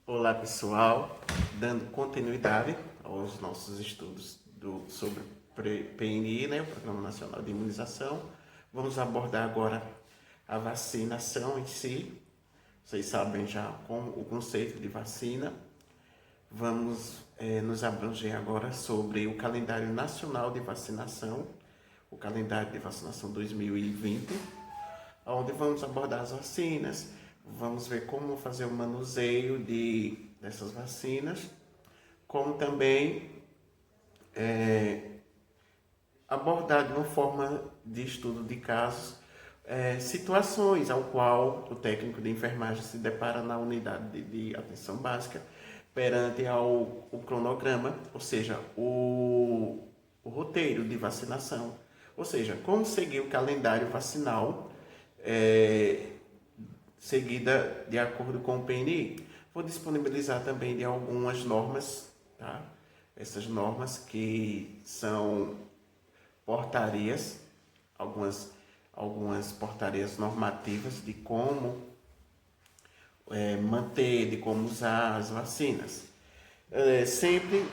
Olá pessoal, dando continuidade aos nossos estudos sobre PNI, né, o Programa Nacional de Imunização. Vamos abordar agora a vacinação em si. Vocês sabem já o conceito de vacina. Vamos nos abranger agora sobre o calendário nacional de vacinação, o calendário de vacinação 2020, onde vamos abordar as vacinas. Vamos ver como fazer o manuseio dessas vacinas, como também abordar de uma forma de estudo de casos, situações ao qual o técnico de enfermagem se depara na unidade de atenção básica perante o cronograma, ou seja, o roteiro de vacinação, ou seja, como seguir o calendário vacinal seguida de acordo com o PNI. Vou disponibilizar também de algumas normas, tá? Essas normas que são portarias, algumas portarias normativas de como manter, de como usar as vacinas. Sempre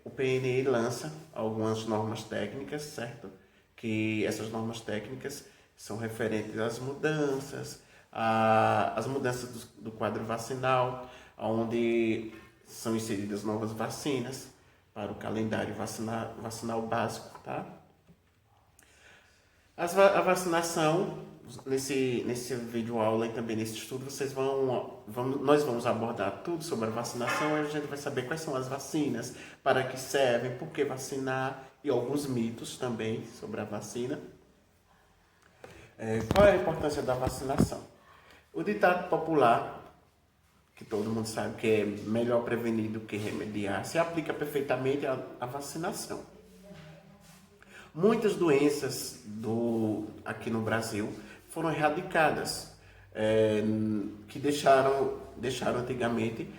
o PNI lança algumas normas técnicas, certo? Que essas normas técnicas são referentes às mudanças, as mudanças do quadro vacinal, onde são inseridas novas vacinas para o calendário vacinal básico, tá? A vacinação, nesse vídeo aula e também nesse estudo, nós vamos abordar tudo sobre a vacinação, e a gente vai saber quais são as vacinas, para que servem, por que vacinar, e alguns mitos também sobre a vacina. Qual é a importância da vacinação? O ditado popular, que todo mundo sabe que é melhor prevenir do que remediar, se aplica perfeitamente à vacinação. Muitas doenças aqui no Brasil foram erradicadas, que deixaram antigamente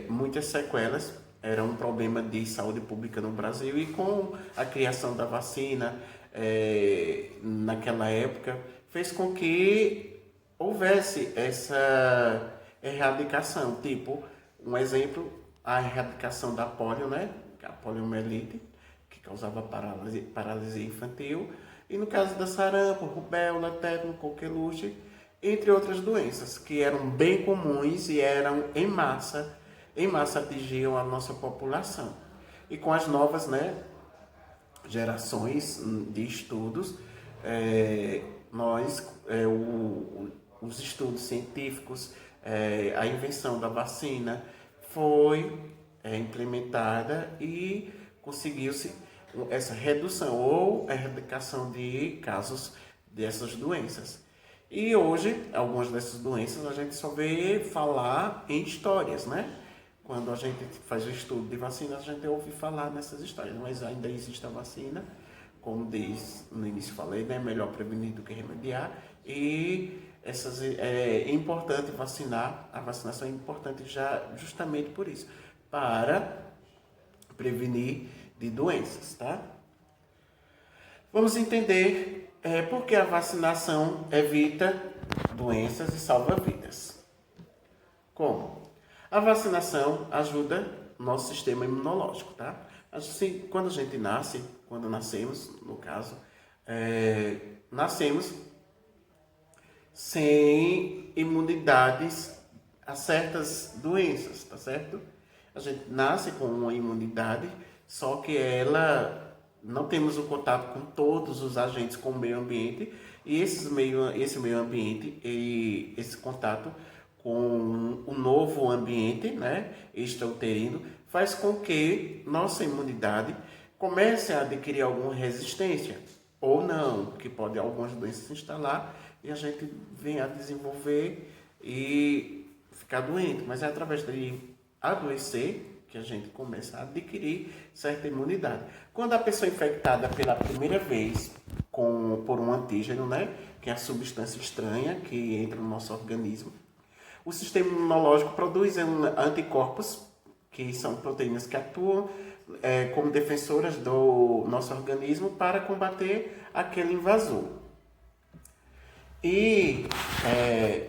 muitas sequelas. Era um problema de saúde pública no Brasil, e com a criação da vacina naquela época fez com que houvesse essa erradicação. Tipo, um exemplo, a erradicação da polio, né? A poliomielite, que causava paralisia infantil, e no caso da sarampo, rubéola, tétano, coqueluche, entre outras doenças que eram bem comuns e eram em massa atingiam a nossa população. E com as novas, né, gerações de estudos, os estudos científicos, a invenção da vacina foi implementada e conseguiu-se essa redução ou erradicação de casos dessas doenças. E hoje, algumas dessas doenças a gente só vê falar em histórias, né? Quando a gente faz o estudo de vacinas, a gente ouve falar nessas histórias, mas ainda existe a vacina, como no início falei, né? Melhor prevenir do que remediar, e é importante vacinar. A vacinação é importante justamente por isso, para prevenir de doenças, tá? Vamos entender por que a vacinação evita doenças e salva vidas. Como? A vacinação ajuda o nosso sistema imunológico, tá? Assim, quando nascemos, no caso, nascemos sem imunidades a certas doenças, tá certo? A gente nasce com uma imunidade, só que não temos o contato com todos os agentes, com o meio ambiente, e esse meio ambiente e esse contato com o novo ambiente, né, extrauterino, faz com que nossa imunidade comece a adquirir alguma resistência, ou não, que pode algumas doenças se instalar e a gente vem a desenvolver e ficar doente. Mas é através de adoecer que a gente começa a adquirir certa imunidade. Quando a pessoa é infectada pela primeira vez por um antígeno, né, que é a substância estranha que entra no nosso organismo, o sistema imunológico produz anticorpos, que são proteínas que atuam como defensoras do nosso organismo para combater aquele invasor. E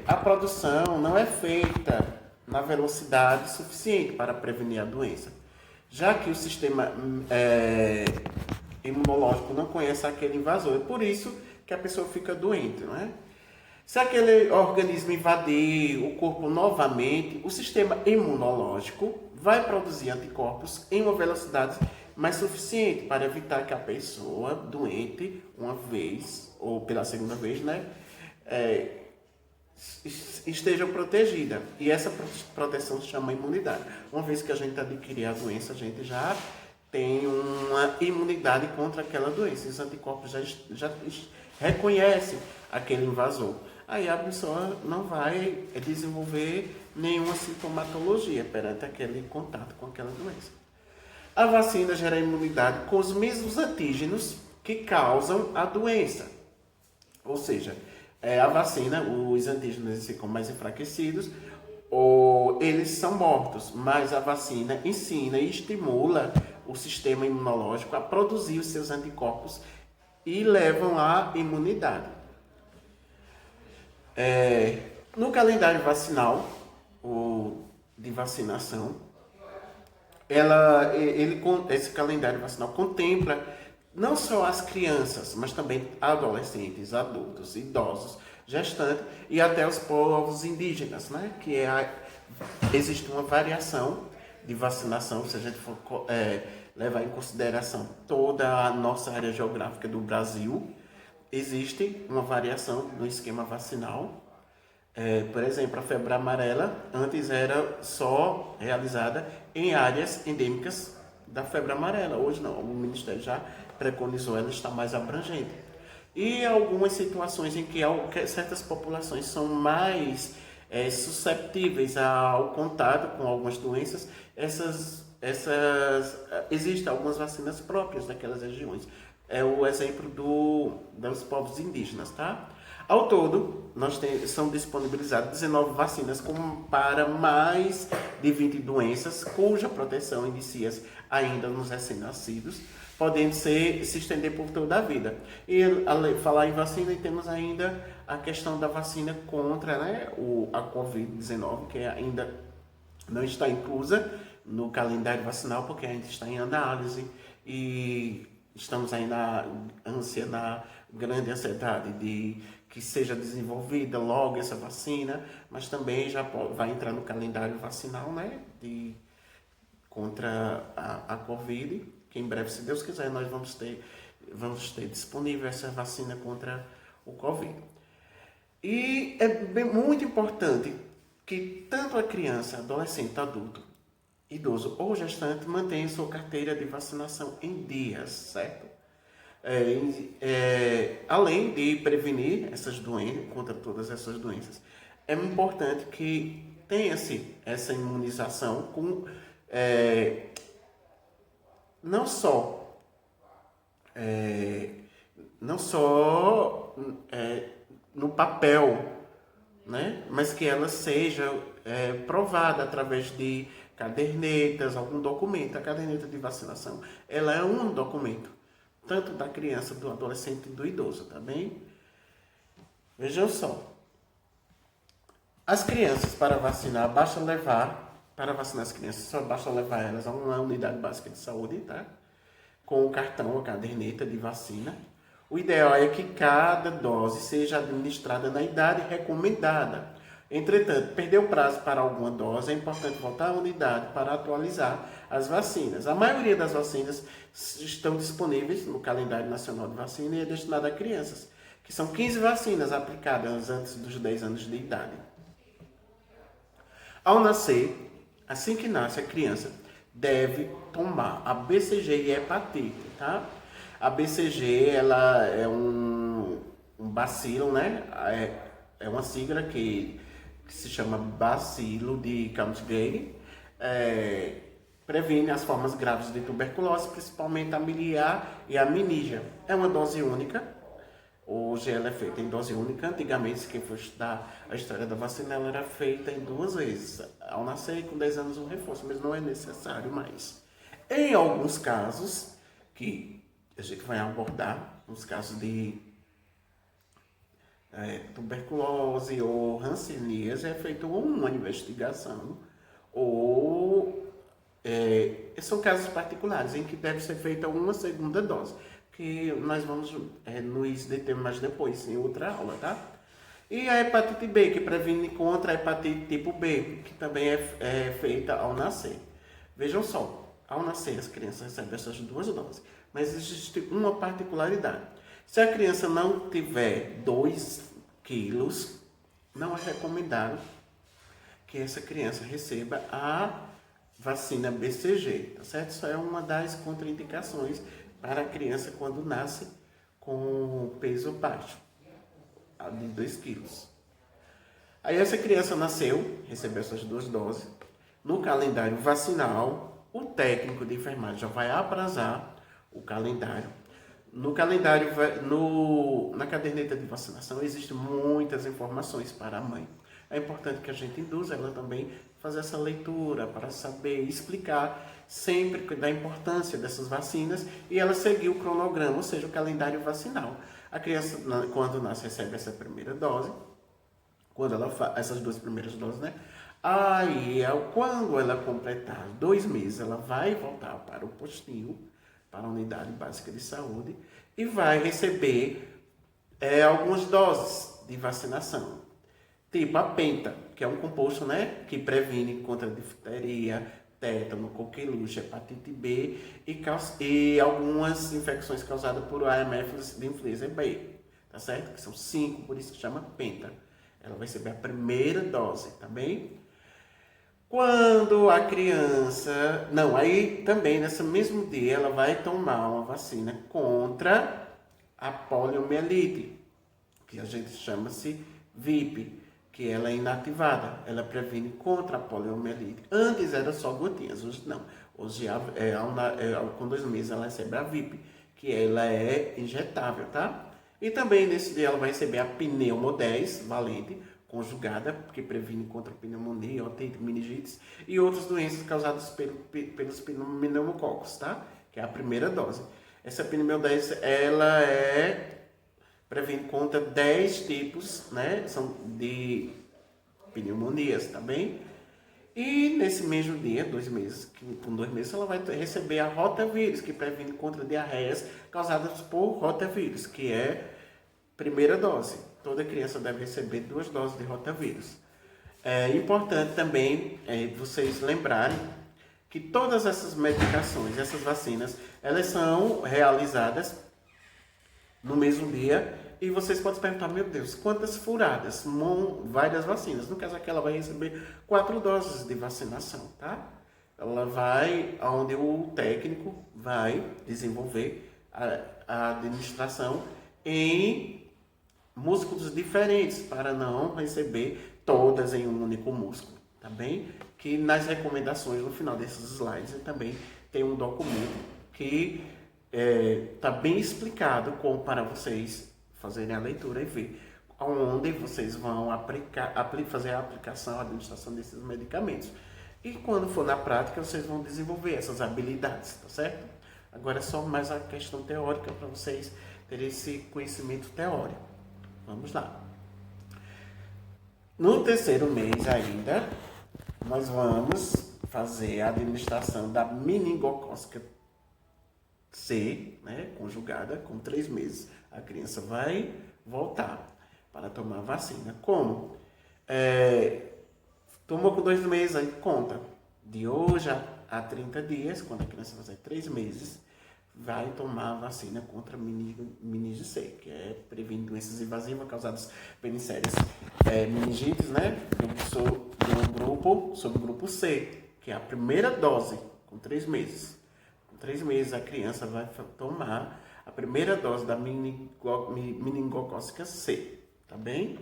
a produção não é feita na velocidade suficiente para prevenir a doença, já que o sistema imunológico não conhece aquele invasor. É por isso que a pessoa fica doente, não é? Se aquele organismo invadir o corpo novamente, o sistema imunológico vai produzir anticorpos em uma velocidade mais suficiente para evitar que a pessoa doente, uma vez, ou pela segunda vez, né, esteja protegida. E essa proteção se chama imunidade. Uma vez que a gente adquirir a doença, a gente já tem uma imunidade contra aquela doença. Os anticorpos já reconhecem aquele invasor. Aí a pessoa não vai desenvolver nenhuma sintomatologia perante aquele contato com aquela doença. A vacina gera imunidade com os mesmos antígenos que causam a doença. Ou seja, a vacina, os antígenos ficam mais enfraquecidos ou eles são mortos, mas a vacina ensina e estimula o sistema imunológico a produzir os seus anticorpos e levam à imunidade. No calendário vacinal, ou de vacinação, esse calendário vacinal contempla não só as crianças, mas também adolescentes, adultos, idosos, gestantes e até os povos indígenas, né? Existe uma variação de vacinação, se a gente for levar em consideração toda a nossa área geográfica do Brasil, existe uma variação no esquema vacinal. Por exemplo, a febre amarela antes era só realizada em áreas endêmicas da febre amarela. Hoje não, o Ministério já preconizou, ela está mais abrangente. E algumas situações em que certas populações são mais susceptíveis ao contato com algumas doenças, existem algumas vacinas próprias daquelas regiões. É o exemplo dos povos indígenas, tá? Ao todo, são disponibilizadas 19 vacinas para mais de 20 doenças, cuja proteção inicia-se ainda nos recém-nascidos, podendo se estender por toda a vida. E, falar em vacina, temos ainda a questão da vacina contra, né, a Covid-19, que ainda não está inclusa no calendário vacinal, porque ainda está em análise e estamos aí na grande ansiedade de que seja desenvolvida logo essa vacina, mas também já vai entrar no calendário vacinal, né, contra a Covid, que em breve, se Deus quiser, nós vamos ter disponível essa vacina contra o Covid. E é muito importante que tanto a criança, adolescente, adulto, idoso ou gestante mantenha sua carteira de vacinação em dias, certo? Além de prevenir essas doenças, contra todas essas doenças, é importante que tenha-se essa imunização com não só no papel, né? Mas que ela seja provada através de cadernetas, algum documento. A caderneta de vacinação, ela é um documento, tanto da criança, do adolescente e do idoso, tá bem? Vejam só. As crianças, para vacinar as crianças, só basta levar elas a uma unidade básica de saúde, tá? Com o cartão, a caderneta de vacina. O ideal é que cada dose seja administrada na idade recomendada. Entretanto, perder o prazo para alguma dose, é importante voltar à unidade para atualizar as vacinas. A maioria das vacinas estão disponíveis no calendário nacional de vacina e é destinada a crianças, que são 15 vacinas aplicadas antes dos 10 anos de idade. Ao nascer, assim que nasce a criança, deve tomar a BCG e hepatite, tá? A BCG, ela é um bacilo, né? É uma sigla que se chama bacilo de Calmette-Guerin. Previne as formas graves de tuberculose, principalmente a miliar e a meníngea. É uma dose única. Hoje ela é feita em dose única. Antigamente, quem for estudar a história da vacina, ela era feita em 2 vezes. Ao nascer, com 10 anos, um reforço, mas não é necessário mais. Em alguns casos, que a gente vai abordar, nos casos de tuberculose ou hanseníase, é feita uma investigação ou são casos particulares em que deve ser feita uma segunda dose, que nós vamos nos deter mais depois em outra aula, tá? E a hepatite B, que previne contra a hepatite tipo B, que também é feita ao nascer. Vejam só, ao nascer as crianças recebem essas duas doses, mas existe uma particularidade. Se a criança não tiver 2 quilos, não é recomendado que essa criança receba a vacina BCG, tá certo? Isso é uma das contraindicações para a criança quando nasce com peso baixo, de 2 quilos. Aí essa criança nasceu, recebeu essas 2 doses. No calendário vacinal, o técnico de enfermagem já vai aprazar o calendário. No calendário, na caderneta de vacinação, existem muitas informações para a mãe. É importante que a gente induza ela também a fazer essa leitura para saber explicar sempre da importância dessas vacinas e ela seguir o cronograma, ou seja, o calendário vacinal. A criança, quando nasce, recebe essa primeira dose, quando ela essas 2 primeiras doses, né? Aí, quando ela completar 2 meses, ela vai voltar para o postinho, para a unidade básica de saúde e vai receber algumas doses de vacinação. Tipo a penta, que é um composto, né, que previne contra difteria, tétano, coqueluche, hepatite B e algumas infecções causadas por AMF de influenza B, tá certo? Que são 5, por isso que chama penta. Ela vai receber a primeira dose, tá bem? Quando a criança... Não, aí também, nesse mesmo dia, ela vai tomar uma vacina contra a poliomielite, que a gente chama-se VIP, que ela é inativada. Ela previne contra a poliomielite. Antes era só gotinhas, hoje não. Hoje, com 2 meses, ela recebe a VIP, que ela é injetável, tá? E também, nesse dia, ela vai receber a pneumo 10, valente, conjugada, que previne contra a pneumonia, otite, meningites e outras doenças causadas pelos pneumococos, tá? Que é a primeira dose. Essa pneumo 10, ela previne contra 10 tipos, né? São de pneumonias, tá bem? E nesse mesmo dia, 2 meses, com 2 meses, ela vai receber a rotavírus, que previne contra diarreias causadas por rotavírus, que é primeira dose. Toda criança deve receber 2 doses de rotavírus. É importante também vocês lembrarem que todas essas medicações, essas vacinas, elas são realizadas no mesmo dia. E vocês podem se perguntar, meu Deus, quantas furadas? Várias vacinas. No caso aqui, ela vai receber 4 doses de vacinação, tá? Ela vai, onde o técnico vai desenvolver a administração em músculos diferentes, para não receber todas em um único músculo, tá bem? Que nas recomendações, no final desses slides, também tem um documento que está bem explicado para vocês fazerem a leitura e ver onde vocês vão fazer a aplicação, a administração desses medicamentos. E quando for na prática, vocês vão desenvolver essas habilidades, tá certo? Agora é só mais a questão teórica para vocês terem esse conhecimento teórico. Vamos lá. No 3º mês ainda, nós vamos fazer a administração da meningocócica C, né, conjugada, com 3 meses. A criança vai voltar para tomar a vacina. Como? Tomou com 2 meses, aí conta. De hoje a 30 dias, quando a criança fazer 3 meses, vai tomar a vacina contra meningite C, que previne doenças invasivas causadas pelas séries meningites, né? Subgrupo C, que é a primeira dose, com 3 meses. Com 3 meses a criança vai tomar a primeira dose da meningocócica C, tá bem?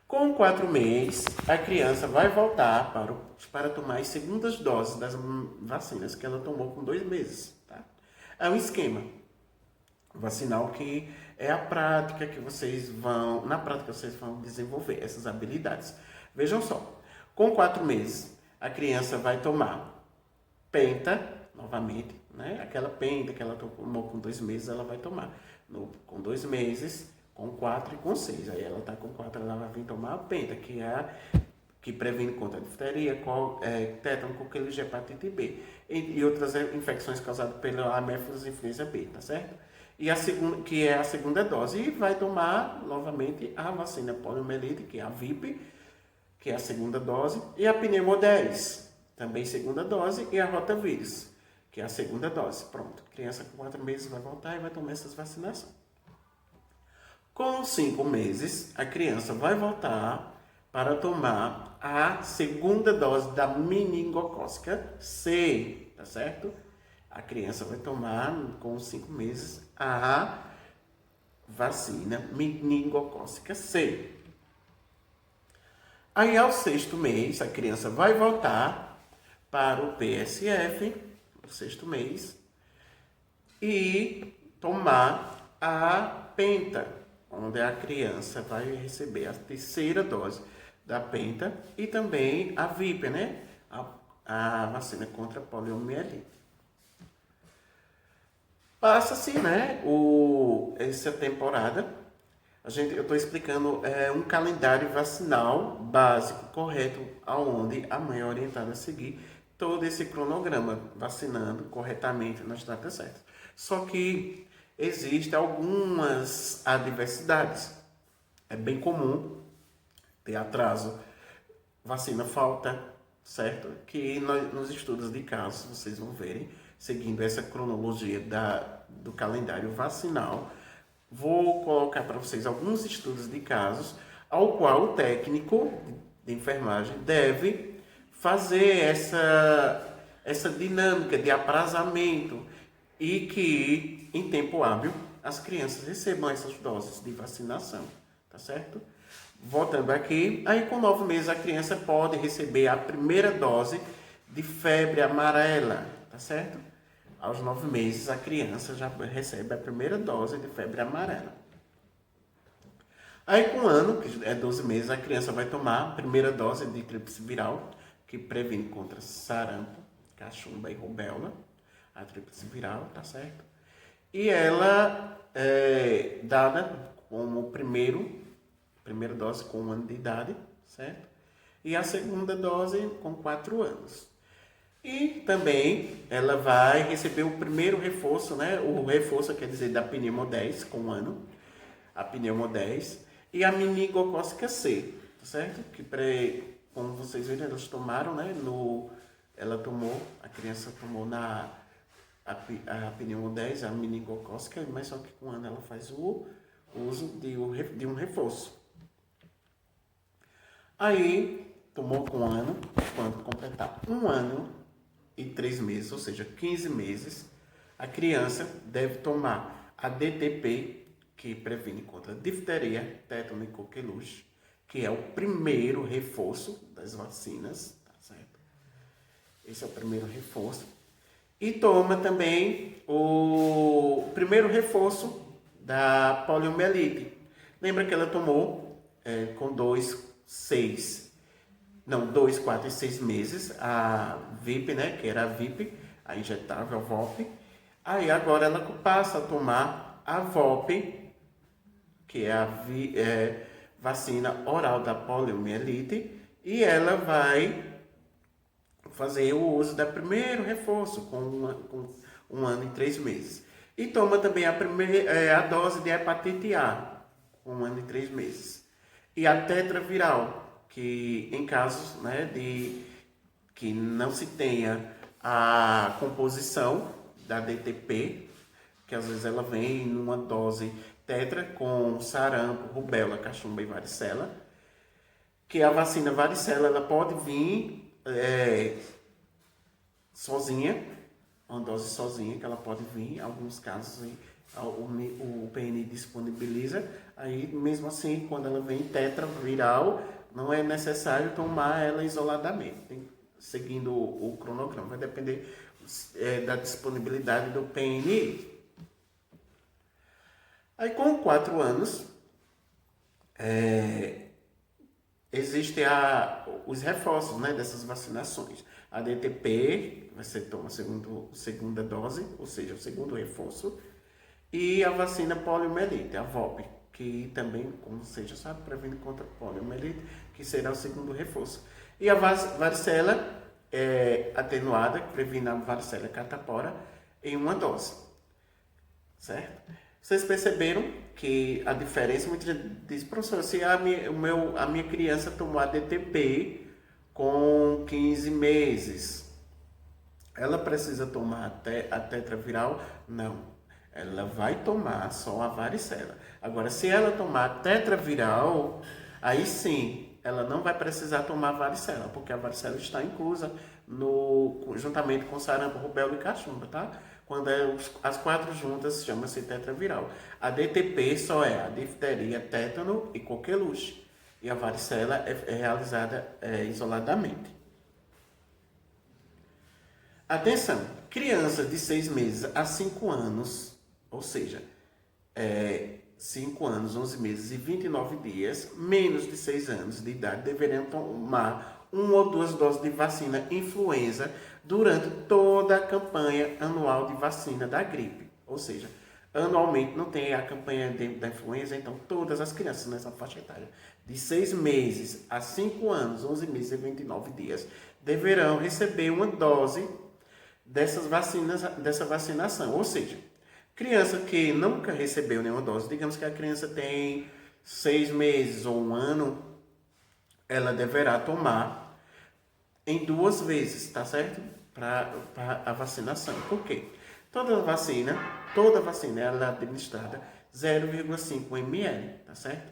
Com 4 meses, a criança vai voltar para tomar as segundas doses das vacinas que ela tomou com 2 meses, tá? É um esquema vacinal que é a prática que na prática vocês vão desenvolver essas habilidades. Vejam só, com 4 meses, a criança vai tomar penta, novamente, né? Aquela penta que ela tomou com 2 meses, ela vai tomar com 2 meses, com 4 e com 6. Aí ela está com 4, ela vai vir tomar a penta, que é a que previne contra a difteria, tétano, coqueluche e hepatite B. E outras infecções causadas pela Haemophilus influenza B, tá certo? E a segunda, que é a segunda dose. E vai tomar, novamente, a vacina poliomielite, que é a VIP, que é a segunda dose. E a pneumo 10, também segunda dose. E a rotavírus, que é a segunda dose. Pronto, criança com 4 meses vai voltar e vai tomar essas vacinações. Com 5 meses, a criança vai voltar para tomar a segunda dose da meningocócica C, tá certo? A criança vai tomar, com 5 meses, a vacina meningocócica C. Aí, ao 6º mês, a criança vai voltar para o PSF, no 6º mês, e tomar a penta, onde a criança vai receber a terceira dose da penta e também a VIP, né? A vacina contra a poliomielite. Passa-se, né, essa temporada, eu estou explicando um calendário vacinal básico, correto, aonde a mãe é orientada a seguir todo esse cronograma, vacinando corretamente nas datas certas. Só que existem algumas adversidades. É bem comum ter atraso, vacina falta, certo? Que nos estudos de casos, vocês vão verem, seguindo essa cronologia do calendário vacinal, vou colocar para vocês alguns estudos de casos, ao qual o técnico de enfermagem deve fazer essa dinâmica de aprazamento e que, em tempo hábil, as crianças recebam essas doses de vacinação, tá certo? Voltando aqui, aí com 9 meses a criança pode receber a primeira dose de febre amarela, tá certo? Aos 9 meses a criança já recebe a primeira dose de febre amarela. Aí com 1 ano, que é 12 meses, a criança vai tomar a primeira dose de tríplice viral, que previne contra sarampo, cachumba e rubéola, a tríplice viral, tá certo? E ela é dada como primeira dose com 1 ano de idade, certo? E a segunda dose com 4 anos. E também ela vai receber o primeiro reforço, né? O reforço quer dizer da pneumo 10 com 1 ano, a pneumo 10 e a meningocócica C, tá certo? Que como vocês viram, elas tomaram, né? A criança tomou a pneumo 10, a meningocócica, mas só que com 1 ano ela faz o uso de um reforço. Aí, tomou com 1 ano, quando completar 1 ano e 3 meses, ou seja, 15 meses, a criança deve tomar a DTP, que previne contra difteria, tétano e coqueluche, que é o primeiro reforço das vacinas, tá certo? Esse é o primeiro reforço. E toma também o primeiro reforço da poliomielite. Lembra que ela tomou com 2, 4 e 6 meses a VIP, né? Que era a VIP, a injetável, a VOP. Aí agora ela passa a tomar a VOP, que é a vacina oral da poliomielite, e ela vai fazer o uso da primeiro reforço com 1 ano e 3 meses. E toma também a dose de hepatite A, com 1 ano e 3 meses. E a tetraviral, que em casos, né, de que não se tenha a composição da DTP, que às vezes ela vem numa dose tetra com sarampo, rubéola, cachumba e varicela, que a vacina varicela ela pode vir sozinha, uma dose sozinha, que ela pode vir, em alguns casos o PN disponibiliza, aí mesmo assim, quando ela vem tetraviral, não é necessário tomar ela isoladamente, seguindo o cronograma, vai depender da disponibilidade do PNI. Aí com 4 anos, existem os reforços, né, dessas vacinações. A DTP, você toma a segunda dose, ou seja, o segundo reforço, e a vacina poliomielite, a VOP, que também, como você já sabe, previne contra poliomielite, que será o segundo reforço. E a varicela atenuada, que previne a varicela catapora, em uma dose, certo? Vocês perceberam que a diferença, muita gente diz, professor, se a minha criança tomou a DTP com 15 meses, ela precisa tomar a tetraviral? Não. Ela vai tomar só a varicela. Agora, se ela tomar a tetraviral, aí sim, ela não vai precisar tomar a varicela, porque a varicela está inclusa juntamente com sarampo, rubéola e cachumba, tá? Quando as quatro juntas, chama-se tetraviral. A DTP só é a difteria, tétano e coqueluche. E a varicela é realizada isoladamente. Atenção, crianças de 6 meses a 5 anos, ou seja, 5 anos, 11 meses e 29 dias, menos de 6 anos de idade, deveriam tomar 1 ou 2 doses de vacina influenza durante toda a campanha anual de vacina da gripe. Ou seja, anualmente não tem a campanha da influenza, então todas as crianças nessa faixa etária, de 6 meses a 5 anos, 11 meses e 29 dias, deverão receber uma dose dessa vacinação. Ou seja, criança que nunca recebeu nenhuma dose, digamos que a criança tem 6 meses ou 1 ano, ela deverá tomar em 2 vezes, tá certo? Para a vacinação. Por quê? Toda vacina ela é administrada 0,5 ml, tá certo?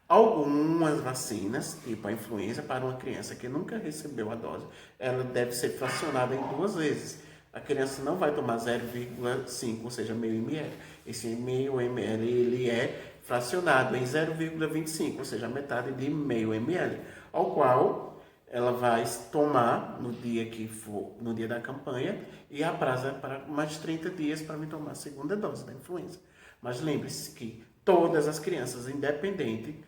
Algumas vacinas, tipo a influenza, para uma criança que nunca recebeu a dose, ela deve ser fracionada em 2 vezes. A criança não vai tomar 0,5, ou seja, meio ml. Esse meio ml ele é fracionado em 0,25, ou seja, metade de meio ml, ao qual ela vai tomar no dia que for, no dia da campanha, e apraza para mais 30 dias para me tomar a segunda dose da influenza. Mas lembre-se que todas as crianças, independente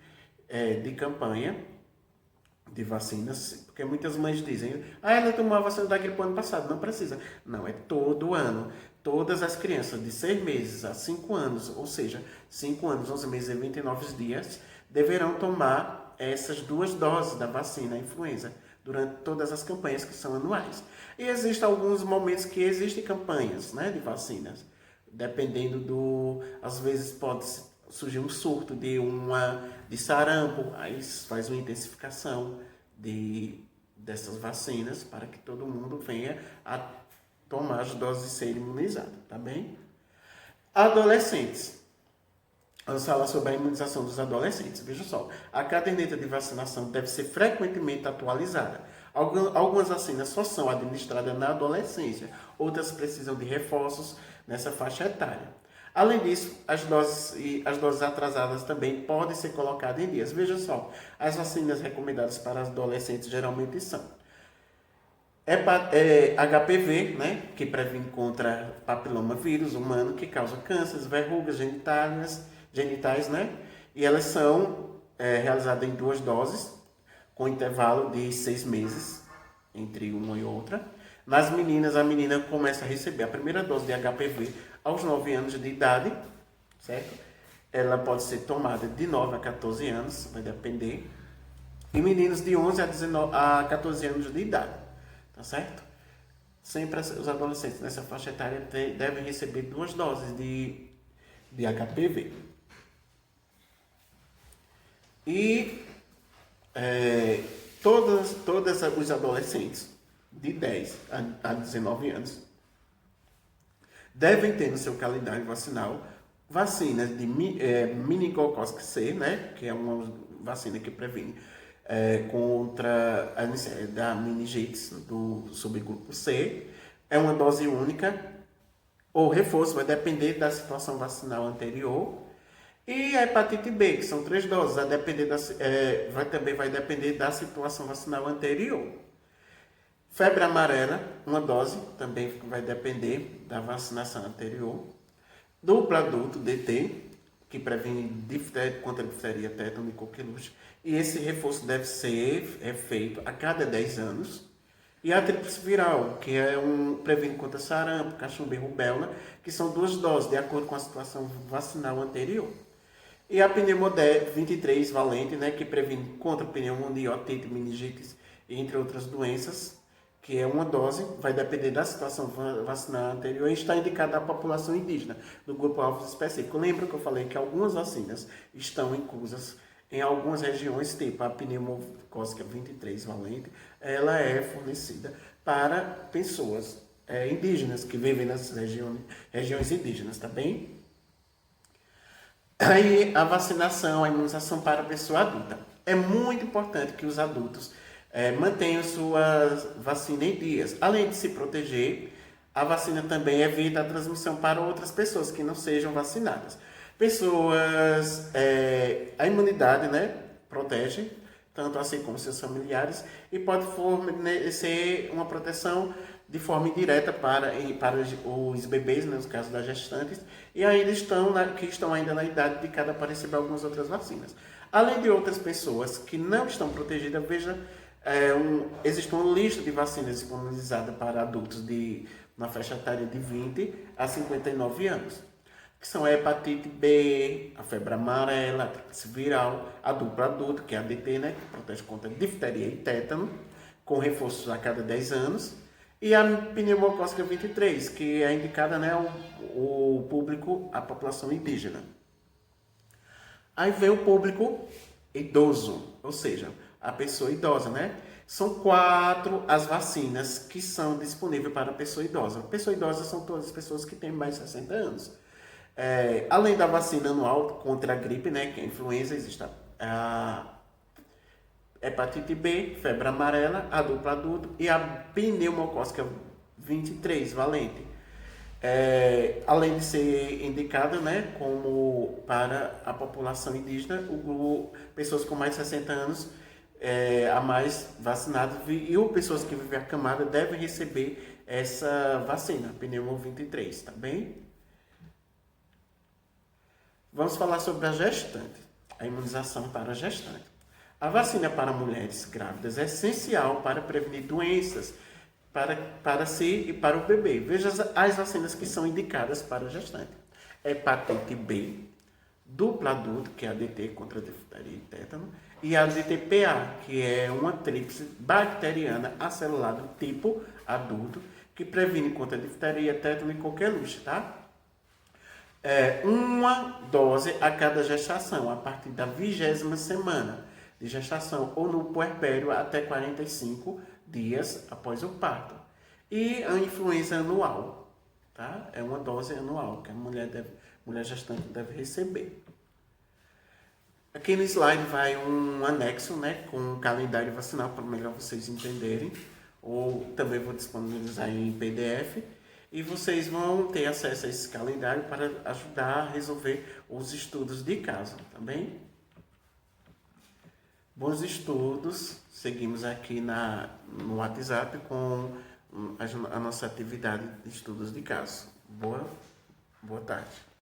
de campanha de vacinas, porque muitas mães dizem, ela tomou a vacina da gripe ano passado, não precisa. Não, é todo ano. Todas as crianças de 6 meses a 5 anos, ou seja, 5 anos, 11 meses e 29 dias, deverão tomar essas 2 doses da vacina influenza durante todas as campanhas que são anuais. E existem alguns momentos que existem campanhas, né, de vacinas, dependendo às vezes pode surgir um surto de sarampo, aí faz uma intensificação dessas vacinas para que todo mundo venha a tomar as doses e ser imunizado, tá bem? Adolescentes. Vamos falar sobre a imunização dos adolescentes. Veja só, a caderneta de vacinação deve ser frequentemente atualizada. Algumas vacinas só são administradas na adolescência, outras precisam de reforços nessa faixa etária. Além disso, as doses atrasadas também podem ser colocadas em dias. Veja só, as vacinas recomendadas para os adolescentes geralmente são HPV, né, que previne contra papiloma vírus humano, que causa cânceres, verrugas genitais, né? E elas são realizadas em 2 doses, com intervalo de 6 meses entre uma e outra. Nas meninas, a menina começa a receber a primeira dose de HPV aos 9 anos de idade, certo? Ela pode ser tomada de 9 a 14 anos, vai depender. E meninos de 11 a 14 anos de idade, tá certo? Sempre os adolescentes nessa faixa etária devem receber 2 doses de HPV. E todos os adolescentes de 10 a 19 anos devem ter no seu calendário vacinal vacinas de meningocócica C, né, que é uma vacina que previne contra da meningite do subgrupo C. É uma dose única, ou reforço, vai depender da situação vacinal anterior. E a hepatite B, que são 3 doses, também vai depender da situação vacinal anterior. Febre amarela, uma dose, também vai depender da vacinação anterior. Duplo adulto, DT, que previne contra a difteria, tétano e coqueluche. E esse reforço deve ser feito a cada 10 anos. E a tríplice viral, que previne contra sarampo, cachumba e rubéola, que são 2 doses, de acordo com a situação vacinal anterior. E a pneumonia 23 valente, né, que previne contra pneumonia, otite, meningite, entre outras doenças, que é uma dose, vai depender da situação vacinal anterior e está indicada à população indígena, do grupo-alvo específico. Lembra que eu falei que algumas vacinas estão inclusas em algumas regiões, tipo a pneumocócica 23 valente, ela é fornecida para pessoas indígenas que vivem nas regiões indígenas, tá bem? Aí a vacinação, a imunização para a pessoa adulta. É muito importante que os adultos mantenham sua vacina em dias. Além de se proteger, a vacina também evita a transmissão para outras pessoas que não sejam vacinadas. A imunidade, né, protege, tanto assim como seus familiares, e pode fornecer uma proteção de forma indireta para os bebês, né, no caso das gestantes, e ainda que estão ainda na idade de para receber algumas outras vacinas. Além de outras pessoas que não estão protegidas, veja, existe uma lista de vacinas disponibilizada para adultos na faixa etária de 20 a 59 anos, que são a hepatite B, a febre amarela, a tríplice viral, a dupla adulta, que é a DT, né, que protege contra difteria e tétano, com reforços a cada 10 anos, e a pneumocócica 23, que é indicada, né, o público, a população indígena. Aí vem o público idoso, ou seja, a pessoa idosa, né? São 4 as vacinas que são disponíveis para a pessoa idosa. Pessoa idosa são todas as pessoas que têm mais de 60 anos. Além da vacina anual contra a gripe, né, que é a influenza, existe a hepatite B, febre amarela, a dupla adulto e a pneumocócica 23 valente. Além de ser indicada, né, como para a população indígena, pessoas com mais de 60 anos a mais vacinadas e pessoas que vivem acamada devem receber essa vacina, pneumo 23, tá bem? Vamos falar sobre a gestante, a imunização para a gestante. A vacina para mulheres grávidas é essencial para prevenir doenças para si e para o bebê. Veja as vacinas que são indicadas para a gestante. Hepatite B, dupla adulto, que é a DT contra a difteria e tétano, e a DTPA, que é uma tríplice bacteriana acelulada tipo adulto, que previne contra a difteria, tétano e coqueluche, tá? Uma dose a cada gestação, a partir da 20ª semana de gestação ou no puerpério até 45 dias após o parto. E a influenza anual, tá? É uma dose anual que a mulher gestante deve receber. Aqui no slide vai um anexo, né, com um calendário vacinal para melhor vocês entenderem, ou também vou disponibilizar em PDF. E vocês vão ter acesso a esse calendário para ajudar a resolver os estudos de caso, tá bem? Bons estudos, seguimos aqui no WhatsApp com a nossa atividade de estudos de caso. Boa tarde.